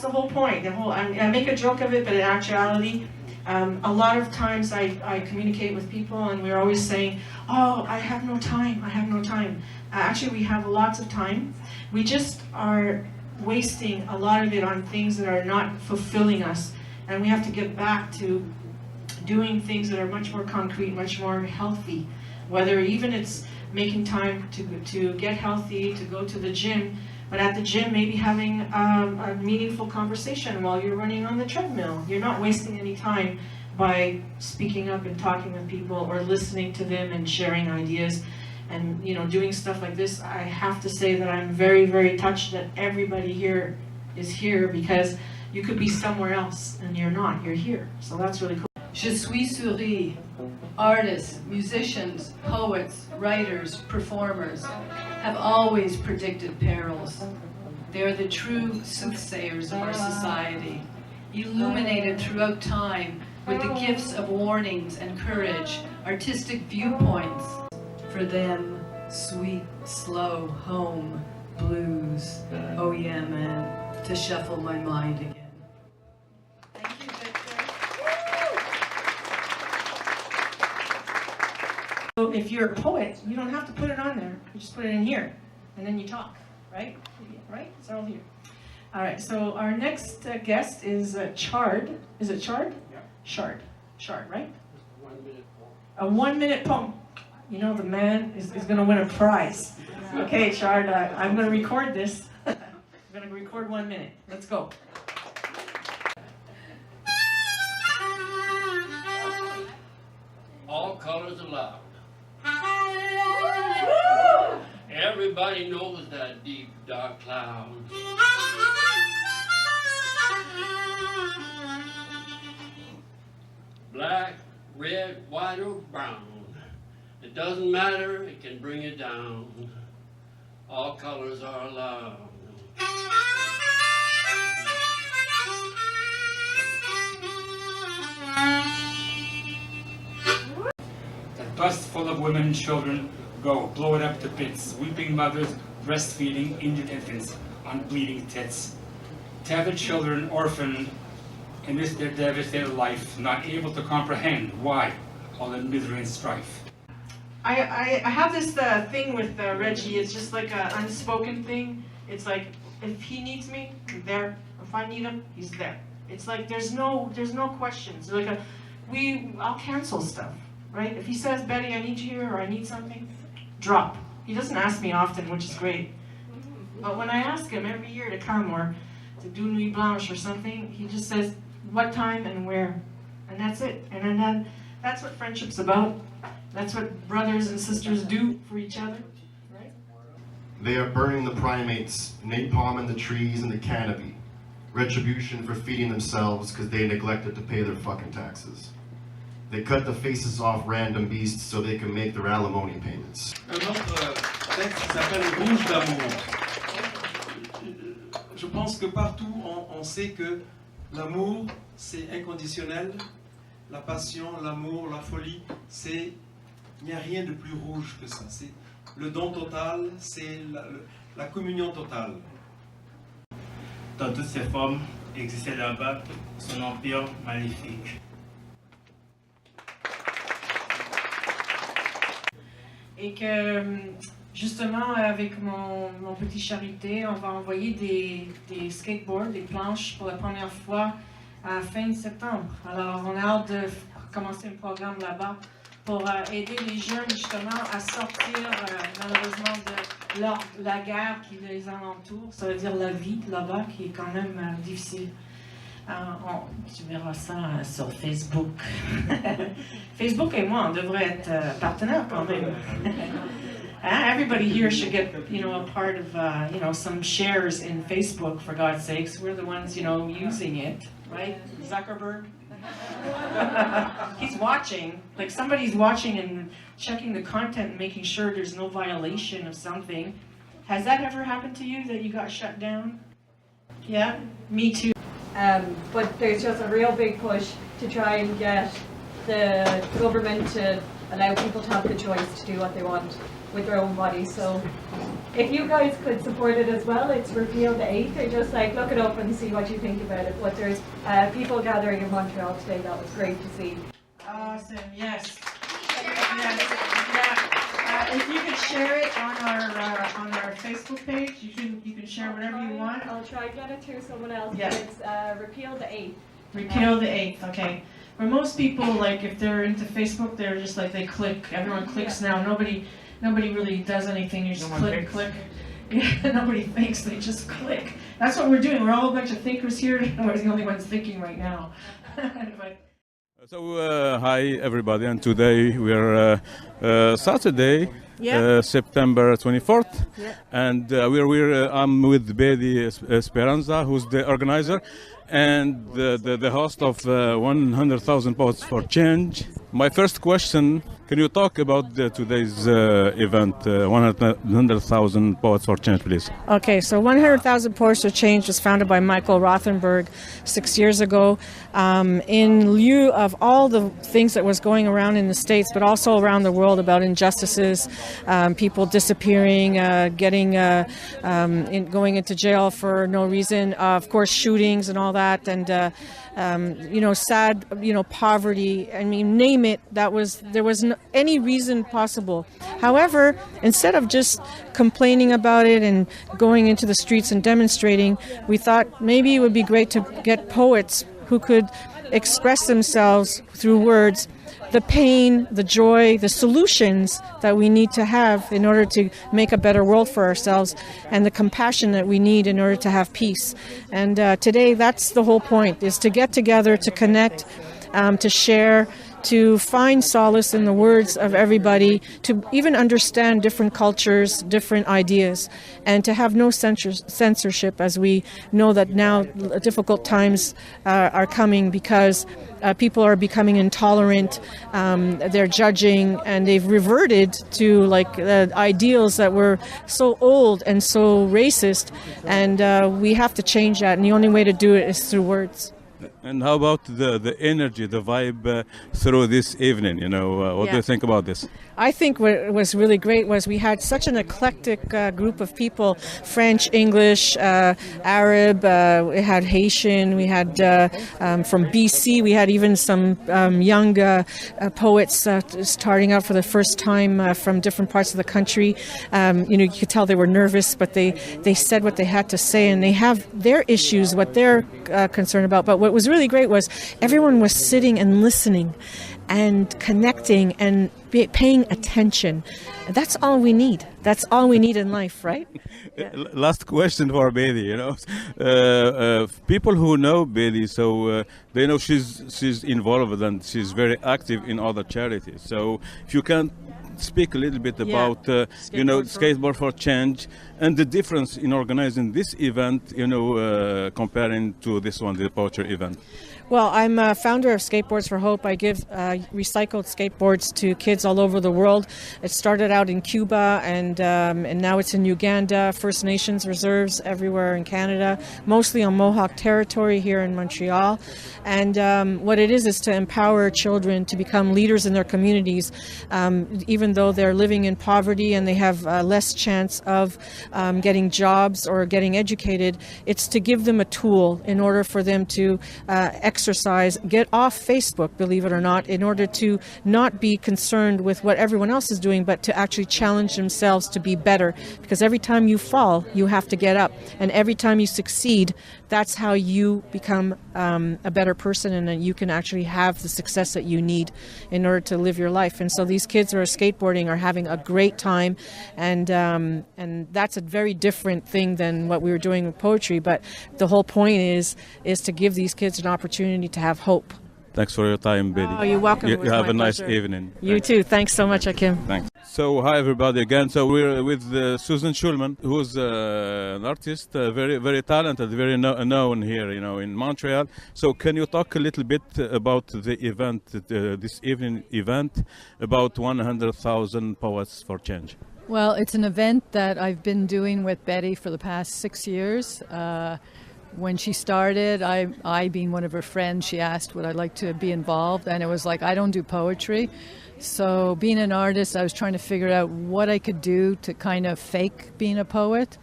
the whole point. I make a joke of it, but in actuality, a lot of times I communicate with people and we're always saying, oh, I have no time, I have no time. Actually, we have lots of time. We just are wasting a lot of it on things that are not fulfilling us. And we have to get back to doing things that are much more concrete, much more healthy. Whether even it's making time to get healthy, to go to the gym, but at the gym maybe having a meaningful conversation while you're running on the treadmill. You're not wasting any time by speaking up and talking with people or listening to them and sharing ideas and doing stuff like this. I have to say that I'm very, very touched that everybody here is here, because you could be somewhere else and you're not, you're here. So that's really cool. Je suis SOIRÉE. Artists, musicians, poets, writers, performers have always predicted perils. They are the true soothsayers of our society, illuminated throughout time with the gifts of warnings and courage, artistic viewpoints. For them, sweet, slow, home, blues, oh yeah man, to shuffle my mind again. Thank you, Victor. So if you're a poet, you don't have to put it on there. You just put it in here, and then you talk, right? Right? It's all here. All right, so our next guest is Chard. Is it Chard? Yeah. Chard, right? 1 minute poem. A 1 minute poem. You know the man is going to win a prize. Okay, Chard, I'm going to record this. I'm going to record 1 minute. Let's go. All colors allowed. Everybody knows that deep, dark cloud. Black, red, white, or brown. It doesn't matter, it can bring it down. All colors are allowed. That bus full of women and children go, blow it up to bits. Weeping mothers, breastfeeding injured infants on bleeding tits. To have the children orphaned in this their devastated life, not able to comprehend why all the misery and strife. I have this thing with Reggie. It's just like an unspoken thing. It's like, if he needs me, I'm there. If I need him, he's there. It's like there's no questions. Like I'll cancel stuff, right? If he says, Betty, I need you here, or I need something, drop. He doesn't ask me often, which is great. But when I ask him every year to come or to do Nuit Blanche or something, he just says what time and where, and that's it. And then that's what friendship's about. That's what brothers and sisters do for each other, right? They are burning the primates, napalm in the trees and the canopy. Retribution for feeding themselves because they neglected to pay their fucking taxes. They cut the faces off random beasts so they can make their alimony payments. Un autre texte qui s'appelle Rouge d'amour. Je pense que partout on sait que l'amour c'est inconditionnel, la passion, l'amour, la folie, il n'y a rien de plus rouge que ça. C'est le don total, c'est la communion totale. Dans toutes ses formes, existait là-bas son empire maléfique. Et que justement avec mon petit charité, on va envoyer des skateboards, des planches pour la première fois à la fin de septembre. Alors on a hâte de commencer un programme là-bas pour aider les jeunes justement à sortir malheureusement de la guerre qui les entoure, ça veut dire la vie là-bas qui est quand même difficile. Tu verras ça sur Facebook. Facebook et moi, on devrait être partenaires quand même. Everybody here should get, a part of, some shares in Facebook, for God's sakes. We're the ones, using it, right? Zuckerberg. He's watching, like somebody's watching and checking the content and making sure there's no violation of something. Has that ever happened to you, that you got shut down? Yeah, me too. But there's just a real big push to try and get the government to allow people to have the choice to do what they want with their own bodies. So if you guys could support it as well, it's Repeal the 8th, or just like look it up and see what you think about it. But there's people gathering in Montreal today. That was great to see. Awesome, yes. Yes. Yeah. If you could share it on our Facebook page, you can share whatever you want. I'll try to get it to someone else. Yeah. But it's Repeal the 8th. Repeal the 8th, okay. For most people, like if they're into Facebook, they're just like they click. Everyone clicks now. Nobody really does anything. You just click. Yeah, nobody thinks. They just click. That's what we're doing. We're all a bunch of thinkers here, and we're the only ones thinking right now. But, so hi everybody, and today we're Saturday, September 24th, and I'm with Betty Esperanza, who's the organizer and the host of 100,000 Poets for Change. My first question: can you talk about today's event, 100,000 Poets for Change, please? okay, so 100,000 Poets for Change was founded by Michael Rothenberg 6 years ago in lieu of all the things that was going around in the States, but also around the world about injustices, people disappearing, going into jail for no reason, of course shootings and all that, and sad, poverty. I mean, name it. There was no, any reason possible. However, instead of just complaining about it and going into the streets and demonstrating, we thought maybe it would be great to get poets who could express themselves through words, the pain, the joy, the solutions that we need to have in order to make a better world for ourselves, and the compassion that we need in order to have peace. And today, that's the whole point, is to get together, to connect, to share, to find solace in the words of everybody, to even understand different cultures, different ideas, and to have no censorship, as we know that now difficult times are coming because people are becoming intolerant, they're judging, and they've reverted to ideals that were so old and so racist, and we have to change that, and the only way to do it is through words. And how about the energy, the vibe through this evening? What do you think about this? I think what was really great was we had such an eclectic group of people: French, English, Arab, we had Haitian, we had from BC, we had even some young poets starting out for the first time from different parts of the country. You could tell they were nervous, but they said what they had to say, and they have their issues, what they're concerned about. But what was really great was everyone was sitting and listening and connecting and paying attention. That's all we need. That's all we need in life, right? Yeah. Last question for Betty. People who know Betty, so they know she's involved and she's very active in other charities. So if you can speak a little bit about Skateboard for Change and the difference in organizing this event, comparing to this one, the poetry event. Well, I'm a founder of Skateboards for Hope. I give recycled skateboards to kids all over the world. It started out in Cuba, and now it's in Uganda, First Nations reserves everywhere in Canada, mostly on Mohawk territory here in Montreal. And what it is to empower children to become leaders in their communities, even though they're living in poverty and they have less chance of getting jobs or getting educated. It's to give them a tool in order for them to exercise, get off Facebook, believe it or not, in order to not be concerned with what everyone else is doing, but to actually challenge themselves to be better. Because every time you fall, you have to get up. And every time you succeed, that's how you become a better person, and then you can actually have the success that you need in order to live your life. And so these kids who are skateboarding are having a great time, and that's a very different thing than what we were doing with poetry. But the whole point is to give these kids an opportunity to have hope. Thanks for your time, Betty. Oh, you're welcome. You have a nice evening. You too. Thanks so much, Akim. Thanks. So, hi everybody again. So we're with Susan Schulman, who's an artist, very, very talented, very known here, in Montreal. So, can you talk a little bit about the event, this evening event, about 100,000 Poets for Change? Well, it's an event that I've been doing with Betty for the past 6 years. When she started, I being one of her friends, she asked would I like to be involved, and it was like, I don't do poetry. So being an artist, I was trying to figure out what I could do to kind of fake being a poet.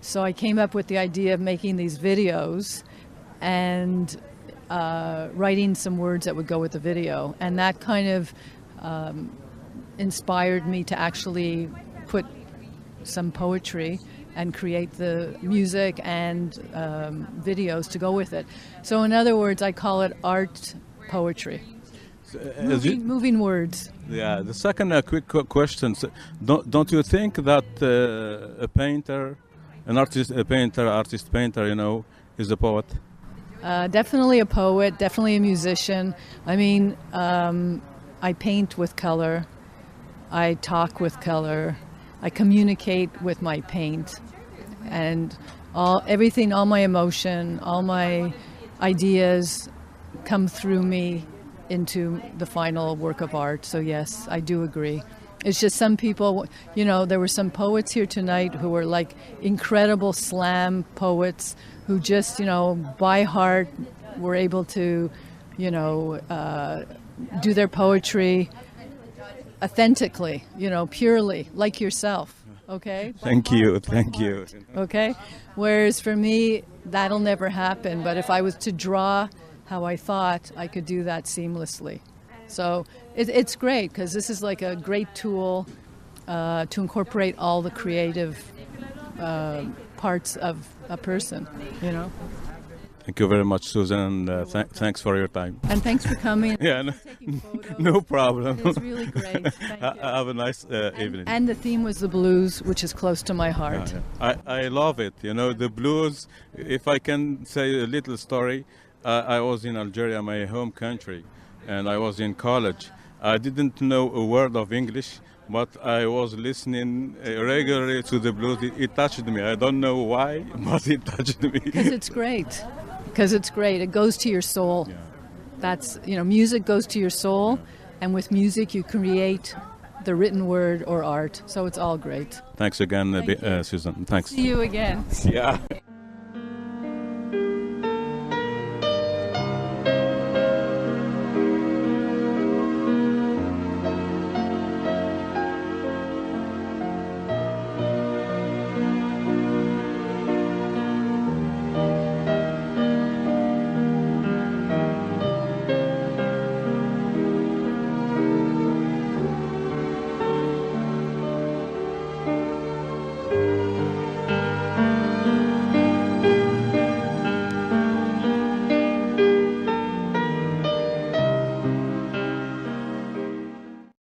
So I came up with the idea of making these videos and writing some words that would go with the video. And that kind of inspired me to actually put some poetry and create the music and videos to go with it. So in other words, I call it art poetry. Moving words. Yeah, the second quick question. So don't you think that a painter, artist painter, you know, is a poet? Definitely a poet, definitely a musician. I mean, I paint with color. I talk with color. I communicate with my paint. And everything, all my emotion, all my ideas come through me into the final work of art. So yes, I do agree. It's just some people, you know, there were some poets here tonight who were like incredible slam poets who just, you know, by heart were able to, you know, do their poetry authentically, you know, purely, like yourself. Okay? Thank you. Okay? Whereas for me, that'll never happen. But if I was to draw how I thought, I could do that seamlessly. So it's great because this is like a great tool to incorporate all the creative parts of a person, you know. Thank you very much, Susan, and thanks for your time. And thanks for coming. Yeah, no problem. It's really great. Thank you. Have a nice evening. And the theme was the blues, which is close to my heart. Yeah. I love it. You know, the blues, if I can say a little story, I was in Algeria, my home country, and I was in college. I didn't know a word of English, but I was listening regularly to the blues. It touched me. I don't know why, but it touched me. Because it's great. It goes to your soul. Yeah. That's, you know, music goes to your soul, and with music you create the written word or art. So it's all great. Thanks again, Susan. Thanks. See you again. Yeah.